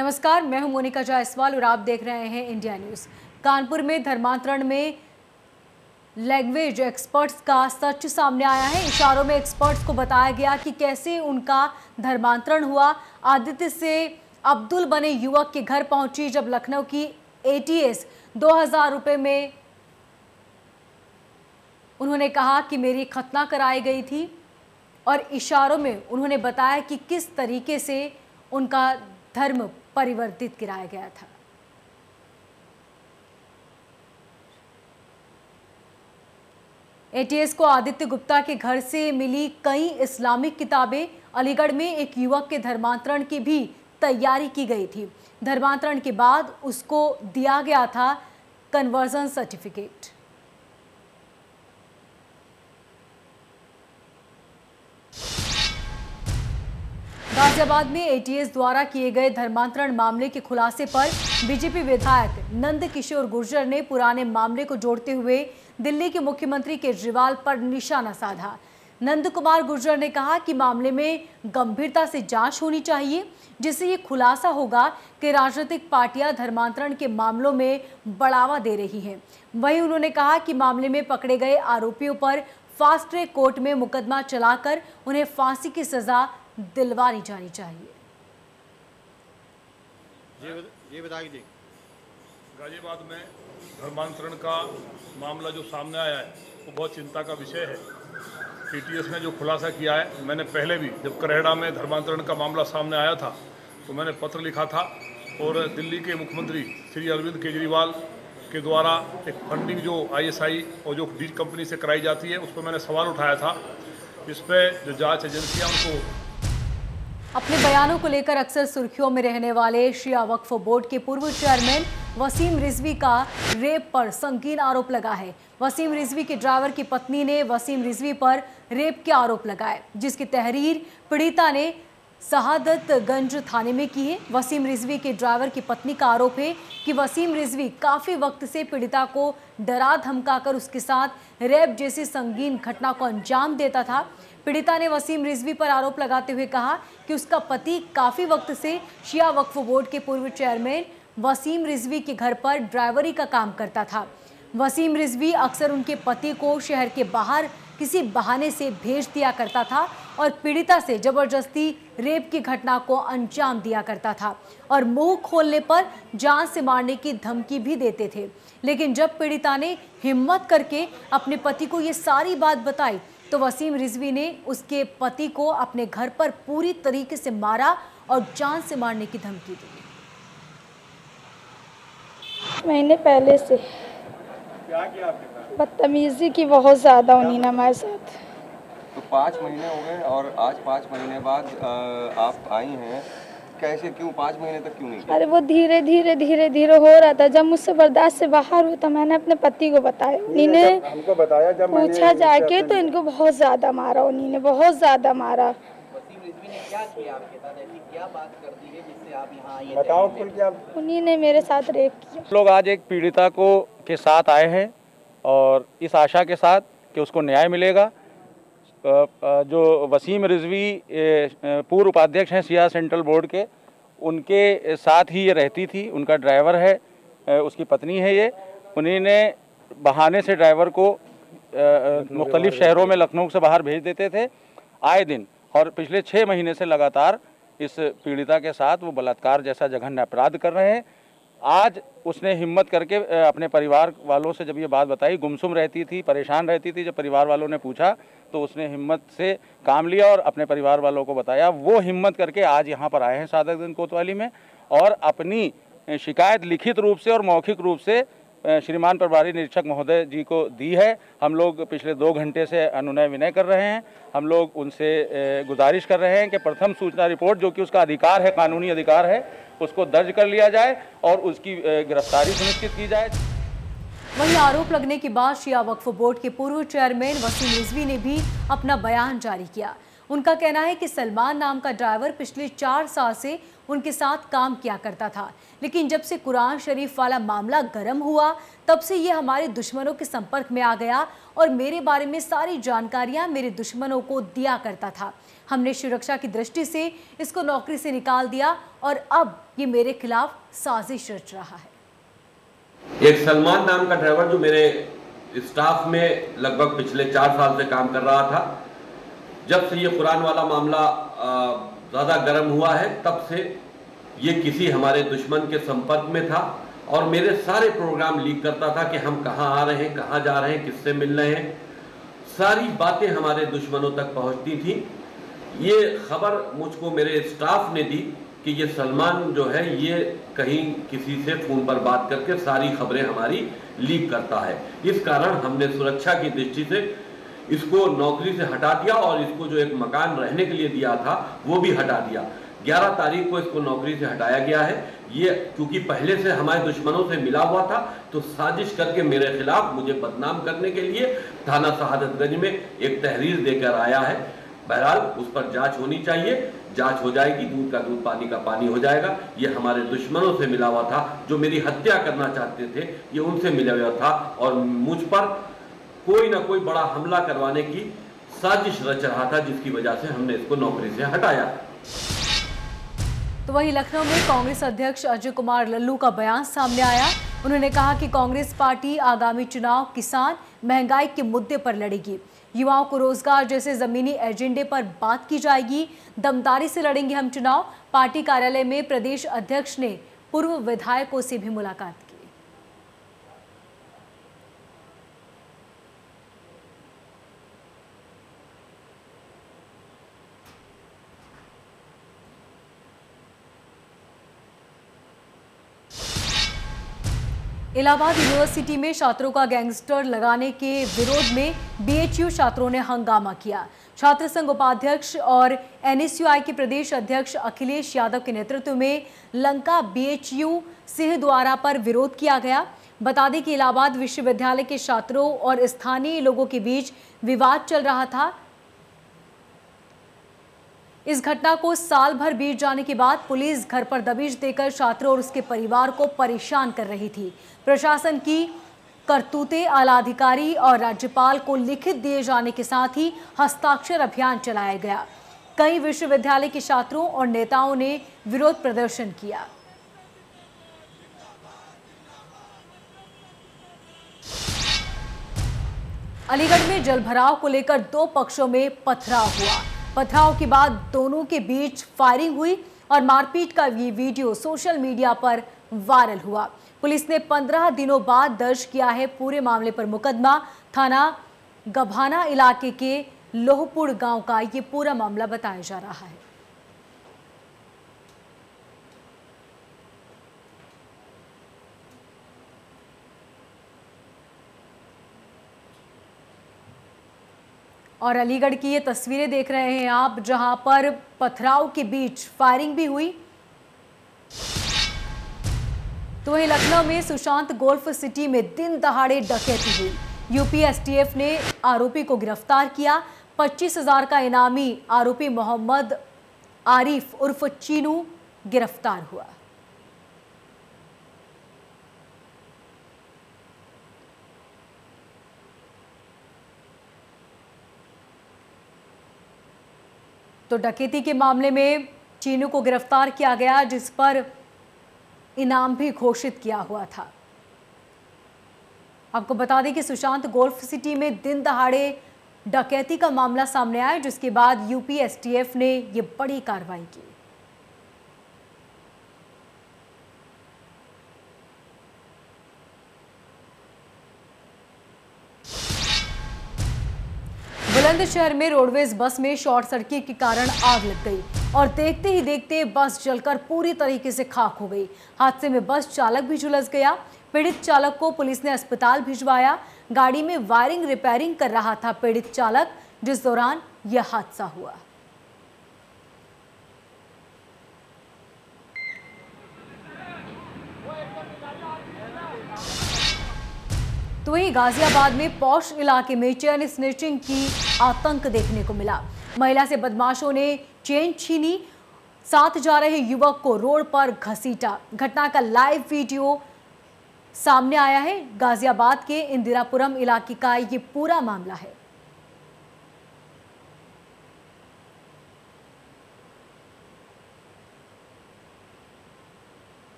नमस्कार, मैं हूं मोनिका जायसवाल और आप देख रहे हैं इंडिया न्यूज। कानपुर में धर्मांतरण में लैंग्वेज एक्सपर्ट्स का सच सामने आया है। इशारों में एक्सपर्ट्स को बताया गया कि कैसे उनका धर्मांतरण हुआ। आदित्य से अब्दुल बने युवक के घर पहुंची जब लखनऊ की एटीएस 2000 रुपए में उन्होंने कहा कि मेरी खतना कराई गई थी और इशारों में उन्होंने बताया कि किस तरीके से उनका धर्म परिवर्तित कराया गया था। एटीएस को आदित्य गुप्ता के घर से मिली कई इस्लामिक किताबें। अलीगढ़ में एक युवक के धर्मांतरण की भी तैयारी की गई थी। धर्मांतरण के बाद उसको दिया गया था कन्वर्जन सर्टिफिकेट। गाजियाबाद में एटीएस द्वारा किए गए धर्मांतरण मामले के खुलासे पर बीजेपी विधायक नंद किशोर गुर्जर ने पुराने मामले को जोड़ते हुए दिल्ली के मुख्यमंत्री केजरीवाल पर निशाना साधा। नंद कुमार गुर्जर ने कहा कि मामले में गंभीरता से जांच होनी चाहिए, जिससे ये खुलासा होगा कि राजनीतिक पार्टियां धर्मांतरण के मामलों में बढ़ावा दे रही हैं। वहीं उन्होंने कहा कि मामले में पकड़े गए आरोपियों पर फास्ट ट्रैक कोर्ट में मुकदमा चलाकर उन्हें फांसी की सजा दिलवानी जानी चाहिए। ये बता दीजिए, गाजियाबाद में धर्मांतरण का मामला जो सामने आया है वो बहुत चिंता का विषय है। एटीएस ने जो खुलासा किया है, मैंने पहले भी जब करेड़ा में धर्मांतरण का मामला सामने आया था तो मैंने पत्र लिखा था और दिल्ली के मुख्यमंत्री श्री अरविंद केजरीवाल के द्वारा एक फंडिंग जो आईएसआई और जो डीज कंपनी से कराई जाती है उस पर मैंने सवाल उठाया था। इस पर जो जांच एजेंसियां उनको अपने बयानों को लेकर अक्सर सुर्खियों में रहने वाले शिया वक्फ बोर्ड के पूर्व चेयरमैन वसीम रिजवी का रेप पर संगीन आरोप लगा है। वसीम रिजवी के ड्राइवर की पत्नी ने वसीम रिजवी पर रेप के आरोप लगाए, जिसकी तहरीर पीड़िता ने शहादतगंज थाने में की है। वसीम रिजवी के ड्राइवर की पत्नी का आरोप है कि वसीम रिजवी काफी वक्त से पीड़िता को डरा धमकाकर उसके साथ रेप जैसी संगीन घटना को अंजाम देता था। पीड़िता ने वसीम रिजवी पर आरोप लगाते हुए कहा कि उसका पति काफी वक्त से शिया वक्फ बोर्ड के पूर्व चेयरमैन वसीम रिजवी के घर पर ड्राइवरी का काम करता था। वसीम रिजवी अक्सर उनके पति को शहर के बाहर किसी बहाने से भेज दिया करता था और पीड़िता से जबरदस्ती रेप की घटना को अंजाम दिया करता था और मुंह खोलने पर जान से मारने की धमकी भी देते थे। लेकिन जब पीड़िता ने हिम्मत करके अपने पति को ये सारी बात बताई तो वसीम रिजवी ने उसके पति को अपने घर पर पूरी तरीके से मारा और जान से मारने की धमकी दी। महीने पहले से क्या किया आपके साथ? बदतमीजी की बहुत ज़्यादा उन्हीं ने हमारे साथ। तो 5 महीने हो गए और आज 5 महीने बाद आप आई हैं, कैसे, क्यों 5 महीने तक क्यों नहीं किया? अरे वो धीरे धीरे हो रहा था। जब मुझसे बर्दाश्त से बाहर हुआ तो मैंने अपने पति को बताया। उन्हीं ने हमको बताया, जब पूछा जाके तो इनको बहुत ज़्यादा मारा। उन्हीं ने बहुत ज़्यादा मारा। वसीम रिजवी ने क्या किया आपके साथ? ऐसी क्या बात कर दी है जिससे आप यहाँ आए? बताओ खुल के आप। उन्हीं ने मेरे साथ रेप किया। लोग आज एक पीड़िता को के साथ आए हैं और इस आशा के साथ कि उसको न्याय मिलेगा। जो वसीम रिजवी पूर्व उपाध्यक्ष हैं शिया सेंट्रल बोर्ड के, उनके साथ ही ये रहती थी। उनका ड्राइवर है, उसकी पत्नी है ये। उन्हीं ने बहाने से ड्राइवर को मुख्तलिफ शहरों में लखनऊ से बाहर भेज देते थे आए दिन, और पिछले 6 महीने से लगातार इस पीड़िता के साथ वो बलात्कार जैसा जघन्य अपराध कर रहे हैं। आज उसने हिम्मत करके अपने परिवार वालों से जब ये बात बताई, गुमसुम रहती थी, परेशान रहती थी, जब परिवार वालों ने पूछा तो उसने हिम्मत से काम लिया और अपने परिवार वालों को बताया। वो हिम्मत करके आज यहाँ पर आए हैं शहादतगंज कोतवाली में और अपनी शिकायत लिखित रूप से और मौखिक रूप से श्रीमान प्रभारी निरीक्षक महोदय जी को दी है। हम लोग पिछले 2 घंटे से अनुनय विनय कर रहे हैं। हम लोग उनसे गुजारिश कर रहे हैं कि प्रथम सूचना रिपोर्ट, जो कि उसका अधिकार है, कानूनी अधिकार है, उसको दर्ज कर लिया जाए और उसकी गिरफ्तारी सुनिश्चित की जाए। वहीं आरोप लगने के बाद शिया वक्फ बोर्ड के पूर्व चेयरमैन वसीम रिजवी ने भी अपना बयान जारी किया। उनका कहना है कि सलमान नाम का ड्राइवर पिछले 4 साल से उनके साथ काम किया करता था, लेकिन जब से कुरान शरीफ वाला मामला गर्म हुआ तब से ये हमारे दुश्मनों के संपर्क में आ गया और मेरे बारे में सारी जानकारियां मेरे दुश्मनों को दिया करता था। हमने सुरक्षा की दृष्टि से इसको नौकरी से निकाल दिया और अब ये मेरे खिलाफ साजिश रच रहा है। एक सलमान नाम का ड्राइवर जो मेरे स्टाफ में लगभग पिछले 4 साल से काम कर रहा था, जब से ये कुरान वाला मामला ज़्यादा गर्म हुआ है तब से ये किसी हमारे दुश्मन के संपर्क में था और मेरे सारे प्रोग्राम लीक करता था कि हम कहाँ आ रहे हैं, कहाँ जा रहे हैं, किससे मिल रहे हैं। सारी बातें हमारे दुश्मनों तक पहुँचती थी। ये खबर मुझको मेरे स्टाफ ने दी कि ये सलमान जो है ये कहीं किसी से फ़ोन पर बात करके सारी खबरें हमारी लीक करता है। इस कारण हमने सुरक्षा की दृष्टि से इसको नौकरी से हटा दिया और इसको जो एक मकान रहने के लिए दिया था वो भी हटा दिया। 11 तारीख को इसको नौकरी से हटाया गया है। ये क्योंकि पहले से हमारे दुश्मनों से मिला हुआ था तो साजिश करके मेरे खिलाफ मुझे बदनाम करने के लिए थाना शहादतगंज में एक तहरीर देकर आया है। बहरहाल उस पर जांच होनी चाहिए, जांच हो जाएगी, दूध का दूध पानी का पानी हो जाएगा। ये हमारे दुश्मनों से मिला हुआ था, जो मेरी हत्या करना चाहते थे ये उनसे मिला हुआ था और मुझ पर कोई ना कोई बड़ा हमला करवाने की साजिश रच रहा था, जिसकी वजह से हमने इसको नौकरी से हटाया। तो वहीं लखनऊ में कांग्रेस अध्यक्ष अजय कुमार लल्लू का बयान सामने आया। उन्होंने कहा कि कांग्रेस पार्टी आगामी चुनाव किसान महंगाई के मुद्दे पर लड़ेगी, युवाओं को रोजगार जैसे जमीनी एजेंडे पर बात की जाएगी। दमदारी से लड़ेंगे हम चुनाव। पार्टी कार्यालय में प्रदेश अध्यक्ष ने पूर्व विधायकों से भी मुलाकात की। इलाहाबाद यूनिवर्सिटी में छात्रों का गैंगस्टर लगाने के विरोध में बीएचयू छात्रों ने हंगामा किया। छात्र संघ उपाध्यक्ष और एनएसयूआई के प्रदेश अध्यक्ष अखिलेश यादव के नेतृत्व में लंका बीएचयू सिंहद्वारा पर विरोध किया गया। बता दें कि इलाहाबाद विश्वविद्यालय के छात्रों और स्थानीय लोगों के बीच विवाद चल रहा था। इस घटना को साल भर बीत जाने के बाद पुलिस घर पर दबिश देकर छात्रों और उसके परिवार को परेशान कर रही थी। प्रशासन की करतूतें आला अधिकारी और राज्यपाल को लिखित दिए जाने के साथ ही हस्ताक्षर अभियान चलाया गया। कई विश्वविद्यालय के छात्रों और नेताओं ने विरोध प्रदर्शन किया। अलीगढ़ में जलभराव को लेकर 2 पक्षों में पथराव हुआ। पथराव के बाद दोनों के बीच फायरिंग हुई और मारपीट का ये वीडियो सोशल मीडिया पर वायरल हुआ। पुलिस ने 15 दिनों बाद दर्ज किया है पूरे मामले पर मुकदमा। थाना गभाना इलाके के लोहपुर गांव का ये पूरा मामला बताया जा रहा है। और अलीगढ़ की ये तस्वीरें देख रहे हैं आप, जहां पर पथराव के बीच फायरिंग भी हुई। तो वहीं लखनऊ में सुशांत गोल्फ सिटी में दिन दहाड़े डकैती हुई। यूपी एसटीएफ ने आरोपी को गिरफ्तार किया। 25,000 का इनामी आरोपी मोहम्मद आरिफ उर्फ चीनू गिरफ्तार हुआ। तो डकैती के मामले में चीनू को गिरफ्तार किया गया, जिस पर इनाम भी घोषित किया हुआ था। आपको बता दें कि सुशांत गोल्फ सिटी में दिन दहाड़े डकैती का मामला सामने आया, जिसके बाद यूपी एसटीएफ ने ये बड़ी कार्रवाई की। बुलंदशहर में रोडवेज बस में शॉर्ट सर्किट के कारण आग लग गई और देखते ही देखते बस जलकर पूरी तरीके से खाक हो गई। हादसे में बस चालक भी झुलस गया। पीड़ित चालक को पुलिस ने अस्पताल भिजवाया। गाड़ी में वायरिंग रिपेयरिंग कर रहा था पीड़ित चालक, जिस दौरान यह हादसा हुआ। तो वहीं गाजियाबाद में पौष इलाके में चेन स्नेचिंग की आतंक देखने को मिला। महिला से बदमाशों ने चेन छीनी, साथ जा रहे युवक को रोड पर घसीटा। घटना का लाइव वीडियो सामने आया है। गाजियाबाद के इंदिरापुरम इलाके का ये पूरा मामला है।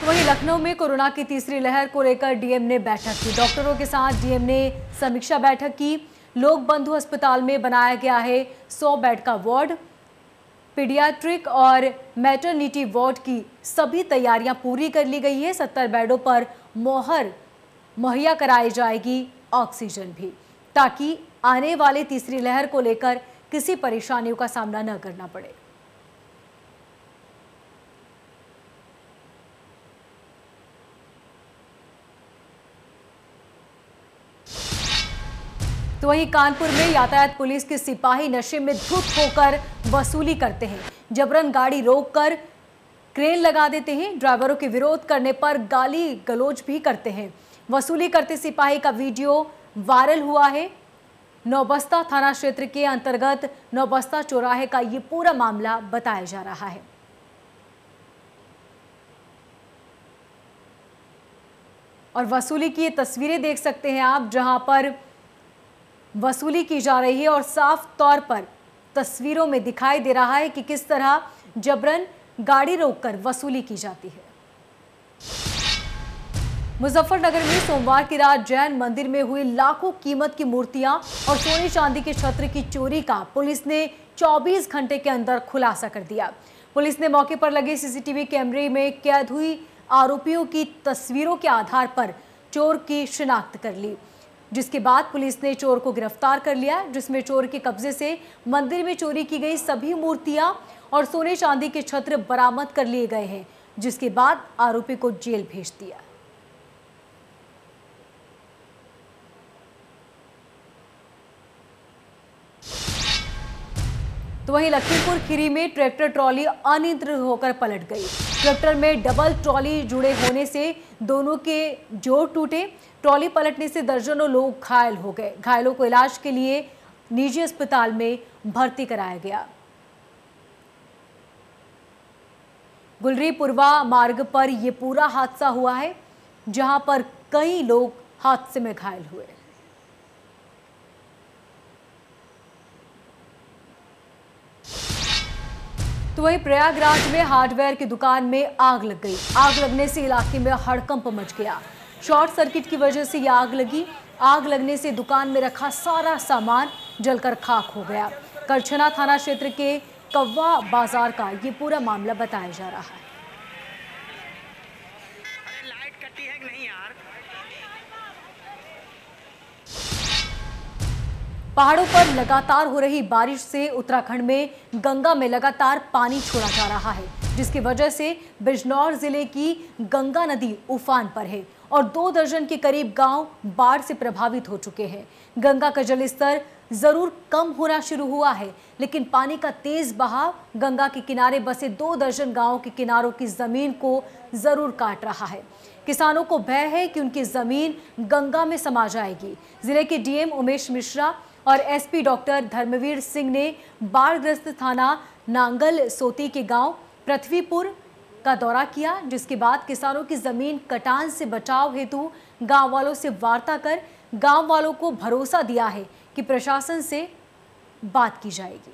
वहीं लखनऊ में कोरोना की तीसरी लहर को लेकर डीएम ने बैठक की। डॉक्टरों के साथ डीएम ने समीक्षा बैठक की। लोक बंधु अस्पताल में बनाया गया है 100 बेड का वार्ड। पीडियाट्रिक और मैटरनिटी वार्ड की सभी तैयारियां पूरी कर ली गई है। 70 बेडों पर मोहर मुहैया कराई जाएगी, ऑक्सीजन भी, ताकि आने वाले तीसरी लहर को लेकर किसी परेशानियों का सामना न करना पड़े। तो वहीं कानपुर में यातायात पुलिस के सिपाही नशे में धुत होकर वसूली करते हैं। जबरन गाड़ी रोककर क्रेन लगा देते हैं। ड्राइवरों के विरोध करने पर गाली गलौज भी करते हैं। वसूली करते सिपाही का वीडियो वायरल हुआ है। नौबस्ता थाना क्षेत्र के अंतर्गत नौबस्ता चौराहे का ये पूरा मामला बताया जा रहा है। और वसूली की ये तस्वीरें देख सकते हैं आप, जहां पर वसूली की जा रही है और साफ तौर पर तस्वीरों में दिखाई दे रहा है कि किस तरह जबरन गाड़ी रोककर वसूली की जाती है। मुजफ्फरनगर में सोमवार की रात जैन मंदिर में हुई लाखों कीमत की मूर्तियां और सोने चांदी के छत्र की चोरी का पुलिस ने 24 घंटे के अंदर खुलासा कर दिया। पुलिस ने मौके पर लगे सीसीटीवी कैमरे में कैद हुई आरोपियों की तस्वीरों के आधार पर चोर की शिनाख्त कर ली, जिसके बाद पुलिस ने चोर को गिरफ्तार कर लिया, जिसमें चोर के कब्जे से मंदिर में चोरी की गई सभी मूर्तियां और सोने चांदी के छत्र बरामद कर लिए गए हैं, जिसके बाद आरोपी को जेल भेज दिया। तो वहीं लखीमपुर खीरी में ट्रैक्टर ट्रॉली अनियंत्रित होकर पलट गई। ट्रैक्टर में डबल ट्रॉली जुड़े होने से दोनों के जोड़ टूटे। ट्रॉली पलटने से दर्जनों लोग घायल हो गए। घायलों को इलाज के लिए निजी अस्पताल में भर्ती कराया गया। गुलरी पुरवा मार्ग पर यह पूरा हादसा हुआ है, जहां पर कई लोग हादसे में घायल हुए। तो वहीं प्रयागराज में हार्डवेयर की दुकान में आग लग गई। आग लगने से इलाके में हड़कंप मच गया। शॉर्ट सर्किट की वजह से यह आग लगी। आग लगने से दुकान में रखा सारा सामान जलकर खाक हो गया। करछना थाना क्षेत्र के कव्वा बाजार का ये पूरा मामला बताया जा रहा है। अरे लाइट कटी है कि नहीं यार? पहाड़ों पर लगातार हो रही बारिश से उत्तराखंड में गंगा में लगातार पानी छोड़ा जा रहा है, जिसकी वजह से बिजनौर जिले की गंगा नदी उफान पर है और 2 दर्जन के करीब गांव बाढ़ से प्रभावित हो चुके हैं। गंगा का जलस्तर जरूर कम होना शुरू हुआ है, लेकिन पानी का तेज बहाव गंगा के किनारे बसे 2 दर्जन गांवों के किनारों की जमीन को जरूर काट रहा है। किसानों को भय है कि उनकी जमीन गंगा में समा जाएगी। जिले के डीएम उमेश मिश्रा और एसपी डॉक्टर धर्मवीर सिंह ने बाढ़ग्रस्त थाना नांगल सोती के गांव पृथ्वीपुर का दौरा किया, जिसके बाद किसानों की जमीन कटान से बचाव हेतु गांव वालों से वार्ता कर गांव वालों को भरोसा दिया है कि प्रशासन से बात की जाएगी।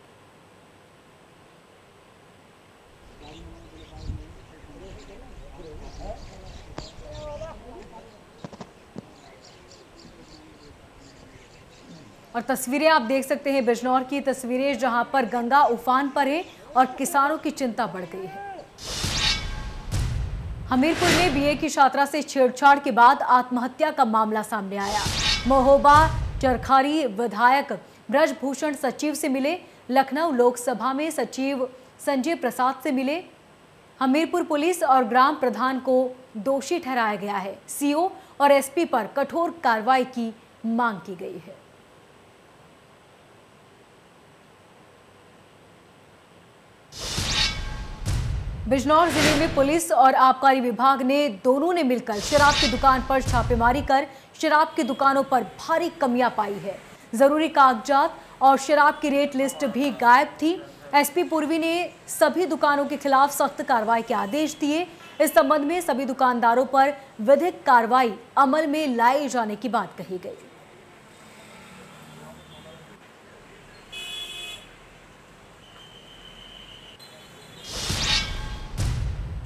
और तस्वीरें आप देख सकते हैं बिजनौर की तस्वीरें, जहां पर गंगा उफान पर है और किसानों की चिंता बढ़ गई है। हमीरपुर में बीए की छात्रा से छेड़छाड़ के बाद आत्महत्या का मामला सामने आया। महोबा चरखारी विधायक ब्रजभूषण सचिव से मिले। लखनऊ लोकसभा में सचिव संजय प्रसाद से मिले। हमीरपुर पुलिस और ग्राम प्रधान को दोषी ठहराया गया है। सीओ और एसपी पर कठोर कार्रवाई की मांग की गई है। बिजनौर जिले में पुलिस और आबकारी विभाग ने दोनों ने मिलकर शराब की दुकान पर छापेमारी कर शराब की दुकानों पर भारी कमियां पाई है। जरूरी कागजात और शराब की रेट लिस्ट भी गायब थी। एसपी पूर्वी ने सभी दुकानों के खिलाफ सख्त कार्रवाई के आदेश दिए। इस संबंध में सभी दुकानदारों पर विधिक कार्रवाई अमल में लाए जाने की बात कही गई।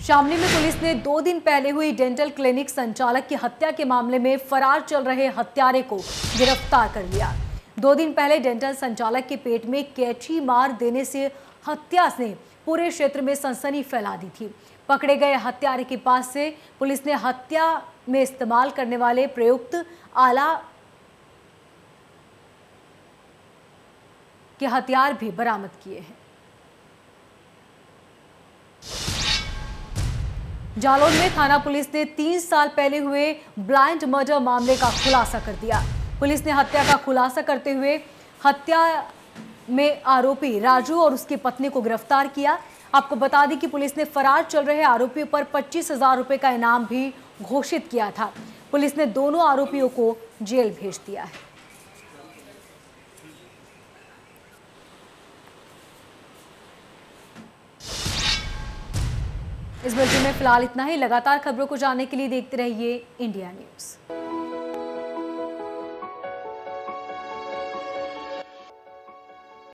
शामली में पुलिस ने 2 दिन पहले हुई डेंटल क्लिनिक संचालक की हत्या के मामले में फरार चल रहे हत्यारे को गिरफ्तार कर लिया। 2 दिन पहले डेंटल संचालक के पेट में कैंची मार देने से हत्या ने पूरे क्षेत्र में सनसनी फैला दी थी। पकड़े गए हत्यारे के पास से पुलिस ने हत्या में इस्तेमाल करने वाले प्रयुक्त आला के हथियार भी बरामद किए हैं। जालौन में थाना पुलिस ने 3 साल पहले हुए ब्लाइंड मर्डर मामले का खुलासा कर दिया। पुलिस ने हत्या का खुलासा करते हुए हत्या में आरोपी राजू और उसकी पत्नी को गिरफ्तार किया। आपको बता दें कि पुलिस ने फरार चल रहे आरोपियों पर 25,000 रुपए का इनाम भी घोषित किया था। पुलिस ने दोनों आरोपियों को जेल भेज दिया है। इस बुलेटिन में फिलहाल इतना ही। लगातार खबरों को जानने के लिए देखते रहिए इंडिया न्यूज़।